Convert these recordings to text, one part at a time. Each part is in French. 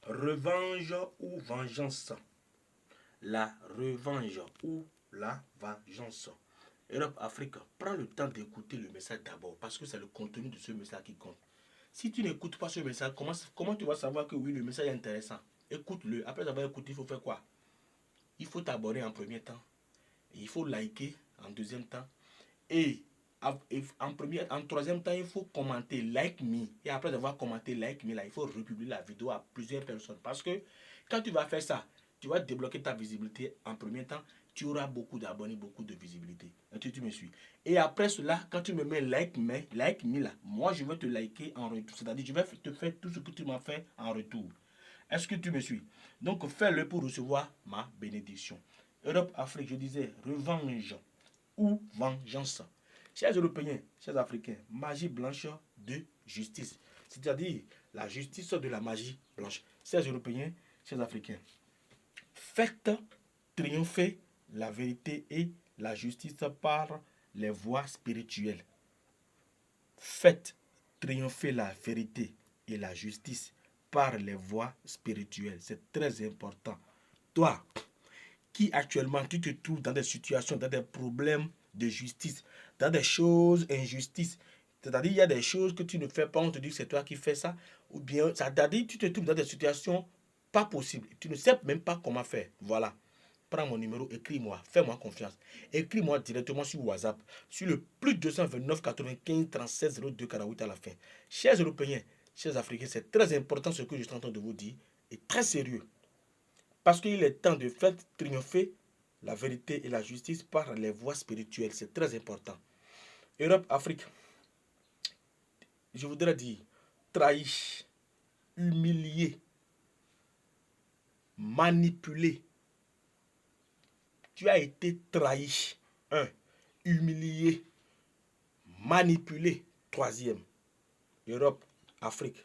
Revanche ou vengeance? La revanche ou la vengeance? Europe, Afrique, prends le temps d'écouter le message d'abord parce que c'est le contenu de ce message qui compte. Si tu n'écoutes pas ce message, comment tu vas savoir que oui, le message est intéressant? Écoute-le. Après avoir écouté, il faut faire quoi? Il faut t'abonner en premier temps. Il faut liker en deuxième temps. Et en troisième temps, il faut commenter like me. Et après avoir commenté like me, là, il faut republier la vidéo à plusieurs personnes. Parce que quand tu vas faire ça, tu vas débloquer ta visibilité en premier temps. Tu auras beaucoup d'abonnés, beaucoup de visibilité. Tu me suis. Et après cela, quand tu me mets like me là, moi je vais te liker en retour. C'est-à-dire, je vais te faire tout ce que tu m'as fait en retour. Est-ce que tu me suis? Donc, fais-le pour recevoir ma bénédiction. Europe, Afrique, je disais, revanche ou vengeance. Chers Européens, chers Africains, magie blanche de justice. C'est-à-dire la justice de la magie blanche. Chers Européens, chers Africains, faites triompher la vérité et la justice par les voies spirituelles. Faites triompher la vérité et la justice par les voies spirituelles. C'est très important. Toi, qui actuellement tu te trouves dans des situations, dans des problèmes de justice, dans des choses injustices. C'est-à-dire, il y a des choses que tu ne fais pas, on te dit que c'est toi qui fais ça. Ou bien, c'est-à-dire, tu te trouves dans des situations pas possibles. Tu ne sais même pas comment faire. Voilà. Prends mon numéro, écris-moi, fais-moi confiance. Écris-moi directement sur WhatsApp, sur le plus 229 95 36 02 48 à la fin. Chers Européens, chers Africains, c'est très important ce que je suis en train de vous dire et très sérieux. Parce qu'il est temps de faire triompher la vérité et la justice par les voies spirituelles. C'est très important. Europe, Afrique, je voudrais dire, trahi, humilié, manipulé. Tu as été trahi. Un, humilié, manipulé. Troisième, Europe, Afrique.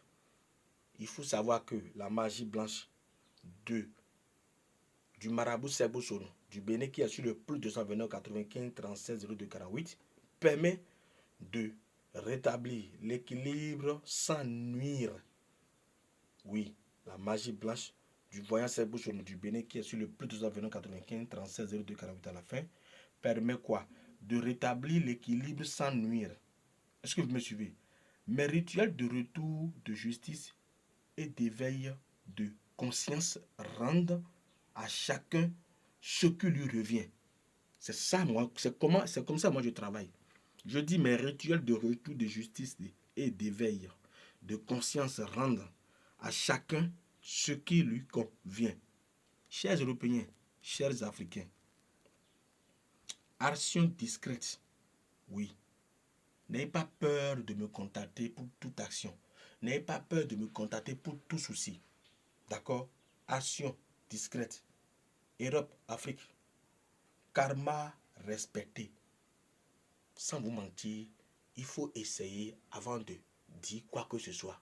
Il faut savoir que la magie blanche de, du marabout Sebo Sono, du Bénin qui est sur le plus 229 95 36 02 48, permet de rétablir l'équilibre sans nuire. Oui, la magie blanche du voyant Sebo Sono du Bénin qui est sur le plus 229 95 36 02 48 à la fin permet quoi? De rétablir l'équilibre sans nuire. Est-ce que vous me suivez? Mes rituels de retour de justice et d'éveil de conscience rendent à chacun ce qui lui revient. C'est ça, moi, c'est comme ça, moi, je travaille. Je dis mes rituels de retour de justice et d'éveil de conscience rendent à chacun ce qui lui convient. Chers Européens, chers Africains, action discrète, oui. N'ayez pas peur de me contacter pour toute action. N'ayez pas peur de me contacter pour tout souci. D'accord? Action discrète. Europe, Afrique. Karma respecté. Sans vous mentir, il faut essayer avant de dire quoi que ce soit.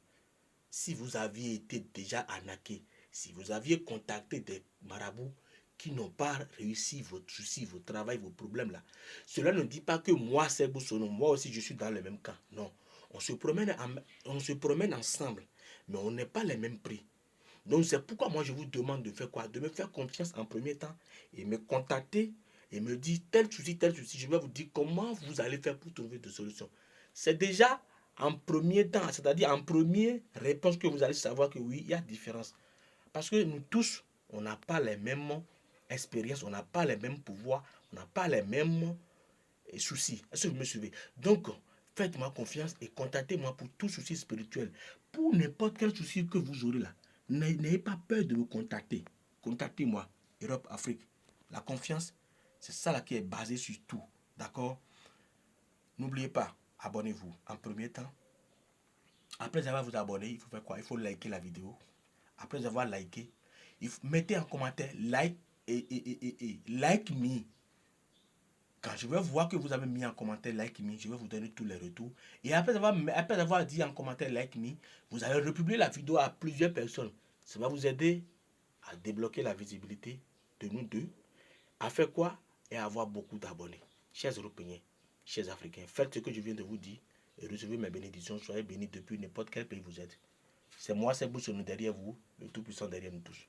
Si vous aviez été déjà arnaqué, si vous aviez contacté des marabouts qui n'ont pas réussi votre souci, votre travail, vos problèmes là, cela ne dit pas que moi, c'est Boussono, moi aussi je suis dans le même cas. Non. On se promène ensemble, mais on n'est pas les mêmes prix. Donc c'est pourquoi moi je vous demande de faire quoi? De me faire confiance en premier temps et me contacter et me dire tel souci, tel souci. Je vais vous dire comment vous allez faire pour trouver des solutions. C'est déjà en premier temps, c'est-à-dire en première réponse que vous allez savoir que oui, il y a différence. Parce que nous tous, on n'a pas les mêmes expériences, on n'a pas les mêmes pouvoirs, on n'a pas les mêmes soucis. Est-ce que vous me suivez? Donc, faites-moi confiance et contactez-moi pour tout souci spirituel. Pour n'importe quel souci que vous aurez là. N'ayez pas peur de me contacter. Contactez-moi. Europe, Afrique. La confiance, c'est ça là qui est basé sur tout. D'accord? N'oubliez pas, abonnez-vous en premier temps. Après avoir vous abonné, il faut faire quoi? Il faut liker la vidéo. Après avoir liké, mettez en commentaire like et like me. Quand je vais voir que vous avez mis en commentaire like me, je vais vous donner tous les retours. Et après avoir dit en commentaire like me, vous allez republier la vidéo à plusieurs personnes. Ça va vous aider à débloquer la visibilité de nous deux, à faire quoi? Et à avoir beaucoup d'abonnés. Chers Européens, chers Africains, faites ce que je viens de vous dire et recevez mes bénédictions. Soyez bénis depuis n'importe quel pays vous êtes. C'est moi, c'est Bouchon derrière vous, le Tout-Puissant derrière nous tous.